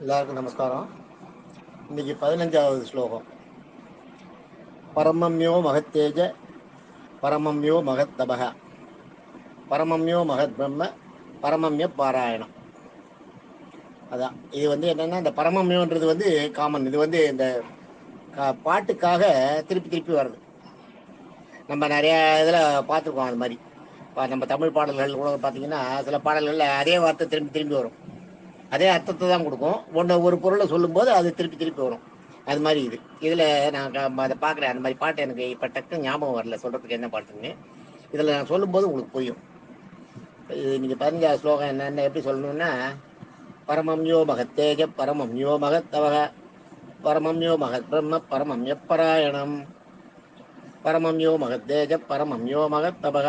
எல்லாருக்கும் நமஸ்காரம். இன்னைக்கு 15வது ஸ்லோகம். பரமம்யோ மகத்தேஜ பரமம்யோ மகத்தபக பரமம்யோ மகத் பிரம்ம பரமம்ய பாராயணம். அதான் இது என்னன்னா, இந்த பரமம்யோன்றது காமன். இது இந்த பாட்டுக்காக திருப்பி திருப்பி வருது. நம்ம நிறைய இதில் பார்த்துருக்கோம். அது மாதிரி நம்ம தமிழ் பாடல்கள் கூட பார்த்தீங்கன்னா, சில பாடல்களில் அதே வார்த்தை திரும்பி திரும்பி வரும். அதே அர்த்தத்தை தான் கொடுக்கும். ஒரு பொருளை சொல்லும்போது அது திருப்பி திருப்பி வரும். அது மாதிரி இதில் நான் அதை பார்க்குறேன். அந்த மாதிரி பாட்டு எனக்கு இப்போ டக்கு ஞாபகம் வரல சொல்கிறதுக்கு என்ன பாட்டுன்னு. இதில் நான் சொல்லும்போது உங்களுக்கு புரியும். இது நீங்கள் 15வது ஸ்லோகம் என்னென்ன எப்படி சொல்லணும்னா, பரமம்யோ மகத்தேஜ பரமம்யோ மகத்தவக பரமம்யோ மகத் பிரம்ம பரமம் எப்பராயணம் பரமம்யோ மகத்தேஜ பரமம்யோ மகத்தபக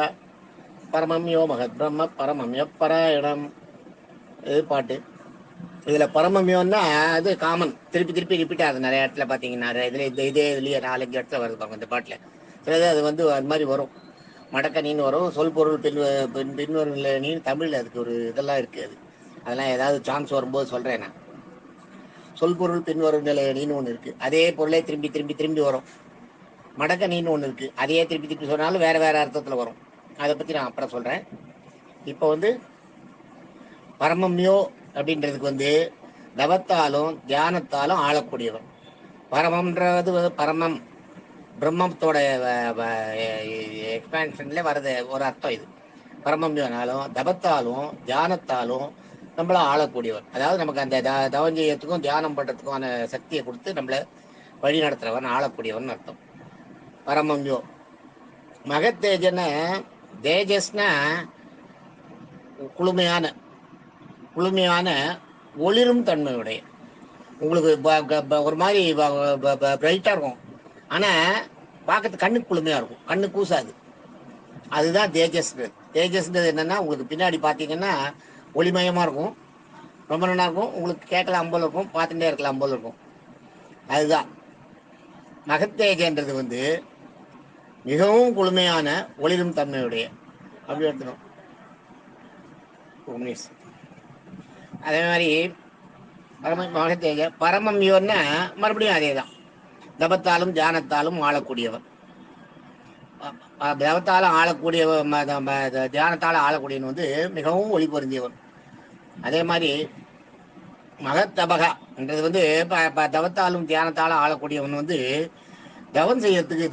பரமம்யோ மகத் பிரம்ம பரமம் எப்பராயணம். இது பாட்டு. இதில் பரமம்யோன்னா அது காமன், திருப்பி திருப்பி ரிப்பீட் ஆகுது நிறைய இடத்துல. பார்த்தீங்கன்னா இதில் இதுலேயே 4-5 இடத்துல வருது பாருங்க இந்த பாட்டில். சிலது அது அது மாதிரி வரும். மடக்க நீன்னு வரும். சொல் பொருள் பின்வரும் நீன்னு தமிழில் அதுக்கு ஒரு இதெல்லாம் இருக்குது. அதெல்லாம் ஏதாவது சான்ஸ் வரும்போது சொல்கிறேன் நான். சொல் பொருள் பின்வரும் நிலை நீன்னு ஒன்று இருக்குது. அதே பொருளே திரும்பி திரும்பி திரும்பி வரும். மடக்க நீன்னு ஒன்று இருக்குது. அதையே திருப்பி திருப்பி சொன்னாலும் வேறு வேறு அர்த்தத்தில் வரும். அதை பற்றி நான் அப்புறம் சொல்கிறேன். இப்போ பரமம்யோ அப்படின்றதுக்கு தவத்தாலும் தியானத்தாலும் ஆளக்கூடியவர். பரமம்ன்றது பரமம் பிரம்மத்தோட எக்ஸ்பான்ஷன்ல வர்றது ஒரு அர்த்தம். இது பரமம்யோனாலும் தவத்தாலும் தியானத்தாலும் நம்மள ஆளக்கூடியவர். அதாவது நமக்கு அந்த தவஞ்சயத்துக்கும் தியானம் பண்றதுக்குமான சக்தியை கொடுத்து நம்மள வழி நடத்துறவன், ஆளக்கூடியவன் அர்த்தம். பரமம்யோ மகத்தேஜன தேஜஸ்னா குளுமையான ஒளிரும் தன்மையுடைய, உங்களுக்கு ஒரு மாதிரி பிரைட்டா இருக்கும். ஆனா பார்க்கறது கண்ணுக்கு குளுமையா இருக்கும், கண்ணு கூசாது. அதுதான் தேஜஸ்ன்றது. தேஜஸ்ன்றது என்னன்னா, உங்களுக்கு பின்னாடி பார்த்தீங்கன்னா ஒளிமயமா இருக்கும், ரொம்ப நல்லா இருக்கும். உங்களுக்கு கேட்கலாம் அம்போல் இருக்கும், பார்த்துட்டே இருக்கலாம் அம்போல் இருக்கும். அதுதான் மகத்தேஜன்றது மிகவும் குளுமையான ஒளிரும் தன்மையுடைய. அப்படி எடுத்துக்கணும். அதே மாதிரி மகத்தேஜ பரமம்யோன்னா மறுபடியும் அதே தான். தபத்தாலும் தியானத்தாலும் ஆளக்கூடியவர். தவத்தாலும் ஆளக்கூடியவன், தியானத்தால் ஆளக்கூடியவன் மிகவும் ஒளி பொருந்தியவன். அதே மாதிரி மகத்தபகன்றது தவத்தாலும் தியானத்தாலும் ஆளக்கூடியவன் தவம் செய்யறதுக்கு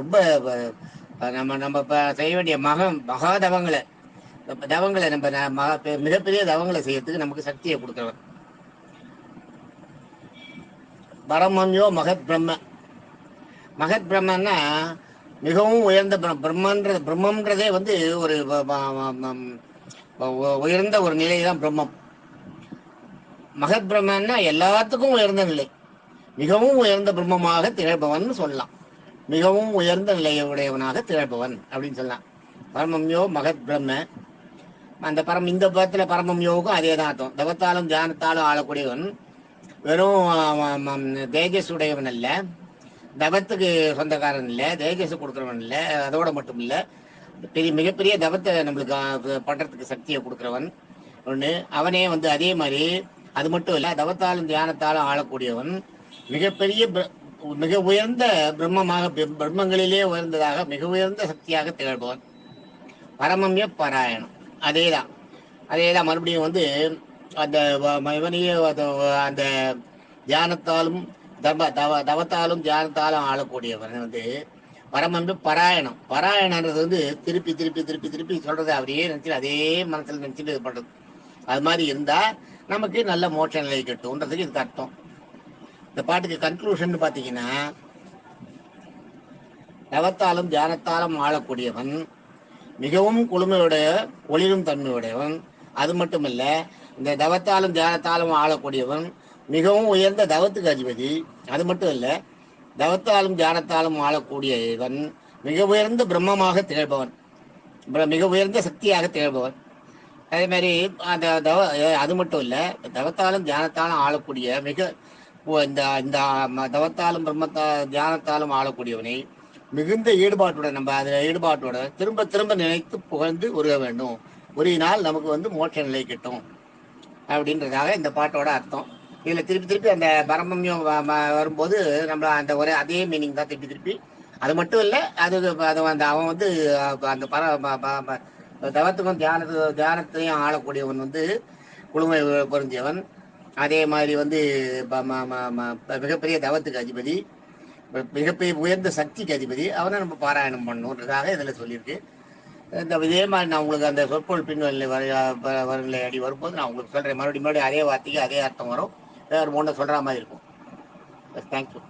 ரொம்ப நம்ம செய்ய வேண்டிய மகாதவங்களை நம்ம மிகப்பெரிய தவங்களை செய்யறதுக்கு நமக்கு சக்தியை கொடுக்கிறவன். பரமம்யோ மகத் பிரம்ம. மகத் பிரம்மன்னா மிகவும் உயர்ந்த பிரம்மன்றதே ஒரு உயர்ந்த ஒரு நிலை தான் பிரம்மம். மகத் பிரம்மன்னா எல்லாத்துக்கும் உயர்ந்த நிலை, மிகவும் உயர்ந்த பிரம்மமாக திகழ்பவன் சொல்லலாம். மிகவும் உயர்ந்த நிலையை உடையவனாக திகழ்பவன் அப்படின்னு சொல்லலாம். பரமம்யோ மகத் பிரம்ம. அந்த இந்த பதத்துல பரமம்யோவுக்கும் அதே தான் அர்த்தம். தவத்தாலும் தியானத்தாலும் ஆளக்கூடியவன், வெறும் தேஜஸ் உடையவன் அல்ல, தவத்துக்கு சொந்தக்காரன் இல்லை, தேஜஸ் கொடுக்குறவன் இல்லை. அதோட மட்டும் இல்லை, மிகப்பெரிய தவத்தை நம்மளுக்கு பண்றதுக்கு சக்தியை கொடுக்குறவன் ஒண்ணு. அவனே அதே மாதிரி அது மட்டும் இல்லை, தவத்தாலும் தியானத்தாலும் ஆளக்கூடியவன், மிக உயர்ந்த பிரம்மமாக, பிரம்மங்களிலே உயர்ந்ததாக மிக உயர்ந்த சக்தியாக திகழ்பவன். பரமம்ய பாராயணம். அதேதான் மறுபடியும் அந்த இவனையே அந்த தியானத்தாலும் தவத்தாலும் தியானத்தாலும் ஆளக்கூடியவன் பரமம்ய பாராயணம். பாராயணன்றது திருப்பி திருப்பி திருப்பி திருப்பி சொல்றது, அவரையே நினைச்சு அதே மனசுல நினைச்சுட்டு இது பண்றது. அது மாதிரி இருந்தா நமக்கு நல்ல மோட்ச நிலை கிட்டும்ன்றதுக்கு இதுக்கு அர்த்தம். இந்த பாட்டுக்கு கன்க்ளூஷன் பார்த்தீங்கன்னா, தவத்தாலும் தியானத்தாலும் ஆளக்கூடியவன், மிகவும் குளுமையுடைய ஒளிரும் தன்மையுடையவன். அது மட்டுமல்ல, இந்த தவத்தாலும் தியானத்தாலும் ஆளக்கூடியவன் மிகவும் உயர்ந்த தவத்துக்கு அதிபதி. அது மட்டும் இல்ல, தவத்தாலும் தியானத்தாலும் ஆளக்கூடிய இவன் மிக உயர்ந்த பிரம்மமாக திகழ்பவன், மிக உயர்ந்த சக்தியாக திகழ்பவன். அதே மாதிரி அது மட்டும் இல்ல, தவத்தாலும் தியானத்தாலும் ஆளக்கூடிய இந்த தவத்தாலும் தியானத்தாலும் ஆளக்கூடியவனை மிகுந்த ஈடுபாட்டுடன், நம்ம அதுல ஈடுபாட்டோட திரும்ப திரும்ப நினைத்து புகழ்ந்து உருக வேண்டும். உருகினால் நமக்கு மோட்ச நிலை கிட்டும் அப்படின்றதாக இந்த பாட்டோட அர்த்தம். இதில் திருப்பி திருப்பி அந்த பரமம்யம் வரும்போது நம்ம அந்த ஒரே அதே மீனிங் தான் திருப்பி திருப்பி. அது மட்டும் இல்லை, அது அந்த அவன் வந்து அந்த தவத்துக்கும் தியானத்தையும் ஆளக்கூடியவன் வந்து குழுமை பொருந்தியவன். அதே மாதிரி வந்து மிகப்பெரிய தவத்துக்கு அதிபதி, மிகப்பெரிய உயர்ந்த சக்திக்கு அதிபதி. அவனை நம்ம பாராயணம் பண்ணணுன்றதாக இதில் சொல்லியிருக்கு. இந்த இதே மாதிரி நான் உங்களுக்கு அந்த சொற்பொருள் பின்வரிலை வரநிலை அடி வரும்போது நான் உங்களுக்கு சொல்கிறேன். மறுபடியும் அதே வார்த்தைக்கு அதே அர்த்தம் வரும், வேறு ஒன்றை சொல்கிற மாதிரி இருக்கும். தேங்க்யூ.